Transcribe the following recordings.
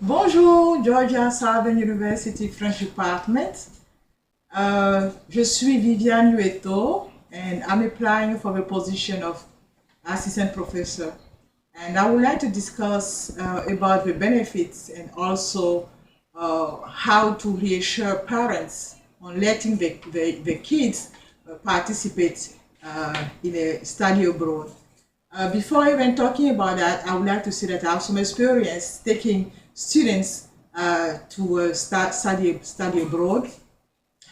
Bonjour, Georgia Southern University French Department. Je suis Vivian Uetto and I'm applying for the position of assistant professor. And I would like to discuss about the benefits and also how to reassure parents on letting the kids participate in a study abroad. Before even talking about that, I would like to say that I have some experience taking students to start study abroad.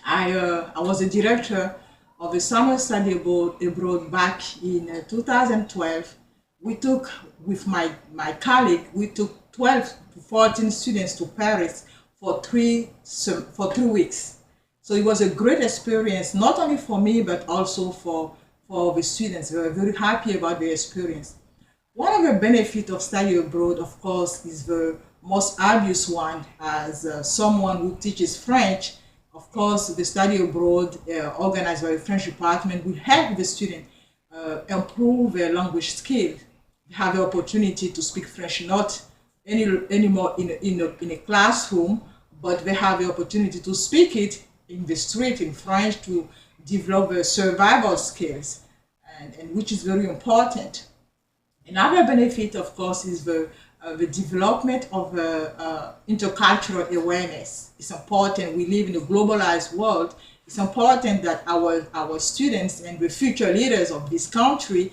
I was a director of a summer study abroad back in 2012. We took, with my colleague, we took 12 to 14 students to Paris for for 3 weeks. So it was a great experience, not only for me, but also for the students. We were very happy about the experience. One of the benefits of study abroad, of course, is the most obvious one. As someone who teaches French, of course, the study abroad organized by the French department will help the student improve their language skills. They have the opportunity to speak French not anymore in a classroom, but they have the opportunity to speak it in the street in French to develop their survival skills, and which is very important. Another benefit, of course, is the development of intercultural awareness. It's important. We live in a globalized world. It's important that our students and the future leaders of this country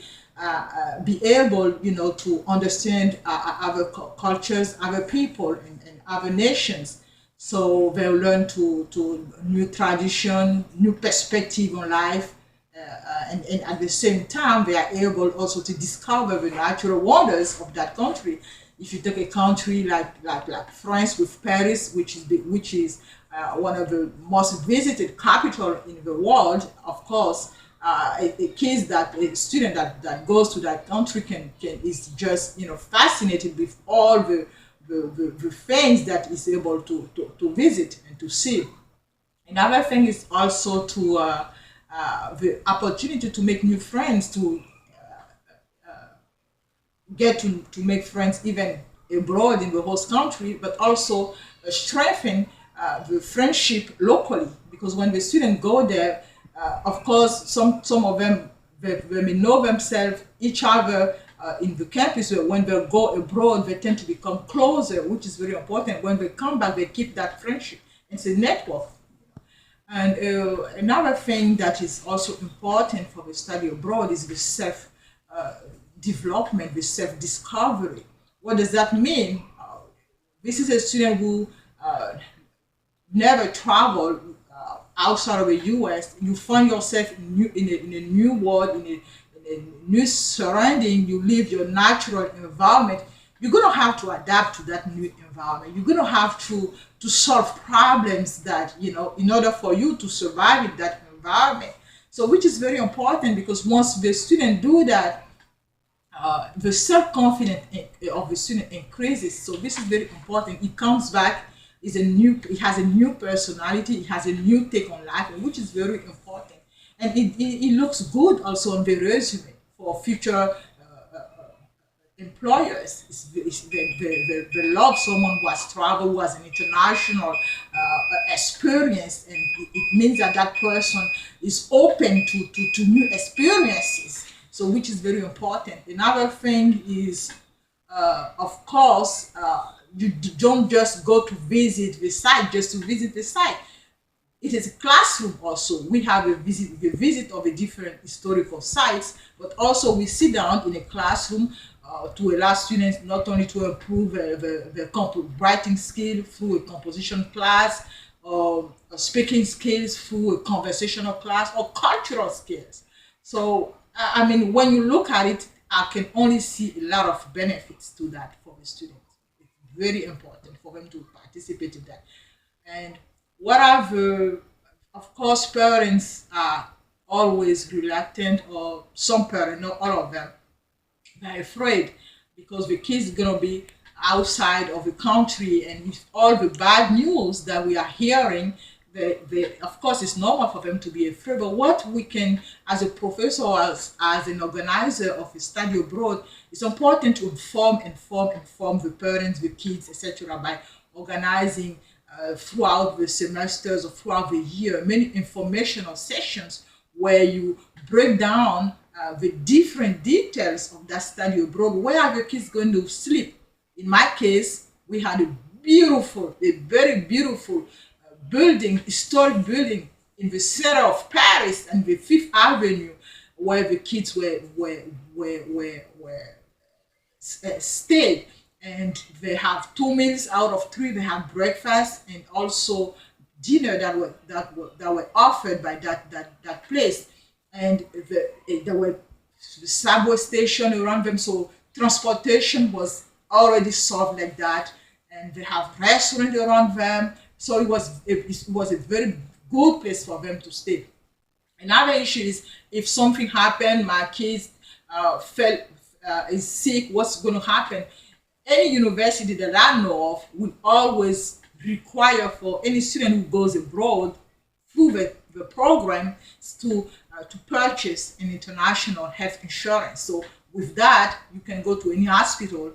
be able, to understand other cultures, other people, and other nations. So they'll learn to new tradition, new perspective on life, and at the same time they are able also to discover the natural wonders of that country. If you take a country like France with Paris, which is one of the most visited capital in the world, of course, a student that goes to that country can is just fascinated with all the things that is able to visit and to see. Another thing is also to the opportunity to make new friends, to get to make friends even abroad in the host country, but also strengthen the friendship locally. Because when the students go there, of course, some of them they may know themselves, each other in the campus. When they go abroad, they tend to become closer, which is very important. When they come back, they keep that friendship. It's a network. And another thing that is also important for the study abroad is the self development, the self discovery. What does that mean? This is a student who never traveled outside of the US. You find yourself in a new world, in a new surrounding. You live your natural environment. You're gonna have to adapt to that new environment. You're gonna have to solve problems that in order for you to survive in that environment. So which is very important, because once the student do that, the self-confidence of the student increases. So this is very important. He comes back, he has a new personality, he has a new take on life, which is very important. And it looks good also on the resume for future employers. They love someone who has traveled, who has an international experience, and it means that that person is open to new experiences. So which is very important. Another thing is, of course, don't just go to visit the site just to visit the site. It is a classroom also. We have a visit of a different historical sites, but also we sit down in a classroom to allow students not only to improve their writing skill through a composition class, or speaking skills through a conversational class, or cultural skills. So, I mean, when you look at it, I can only see a lot of benefits to that for the students. It's very important for them to participate in that. And what I've, of course, parents are always reluctant, or some parents, not all of them, they're afraid because the kids gonna be outside of the country, and with all the bad news that we are hearing, of course, it's normal for them to be afraid. But what we can, as a professor, as an organizer of a study abroad, it's important to inform the parents, the kids, etc., by organizing throughout the semesters or throughout the year many informational sessions where you break down the different details of that study abroad. Where are the kids going to sleep? In my case, we had a very beautiful building, historic building in the center of Paris and the Fifth Avenue, where the kids were stayed. And they have 2 meals out of 3. They have breakfast and also dinner that were offered by that place. And there were the subway station around them, so transportation was already solved like that. And they have restaurant around them, so it was a very good place for them to stay. Another issue is if something happened, my kids fell is sick, what's going to happen? Any university that I know of will always require for any student who goes abroad through the program to purchase an international health insurance. So with that, you can go to any hospital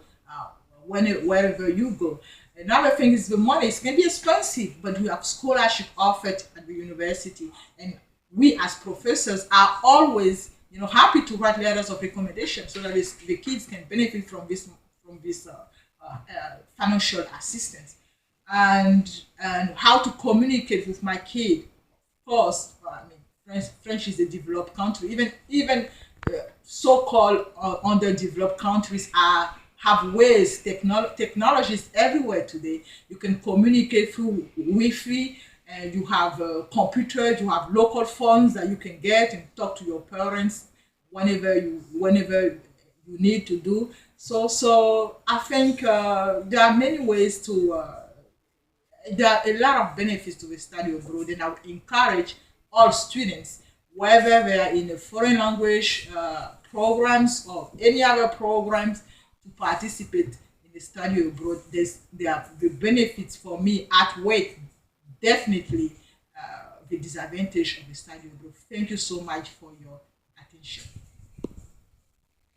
wherever you go. Another thing is the money. It can be expensive, but we have scholarship offered at the university, and we as professors are always, happy to write letters of recommendation so that the kids can benefit from this financial assistance. And how to communicate with my kid. Of course, I mean, French is a developed country. Even so-called underdeveloped countries have ways, technologies everywhere today. You can communicate through Wi-Fi, and you have computers, you have local phones that you can get and talk to your parents whenever you need to do. So I think there are many ways there are a lot of benefits to the study abroad, and I would encourage all students, whether they are in a foreign language programs or any other programs, to participate in the study abroad. The benefits for me outweigh definitely the disadvantage of the study abroad. Thank you so much for your attention.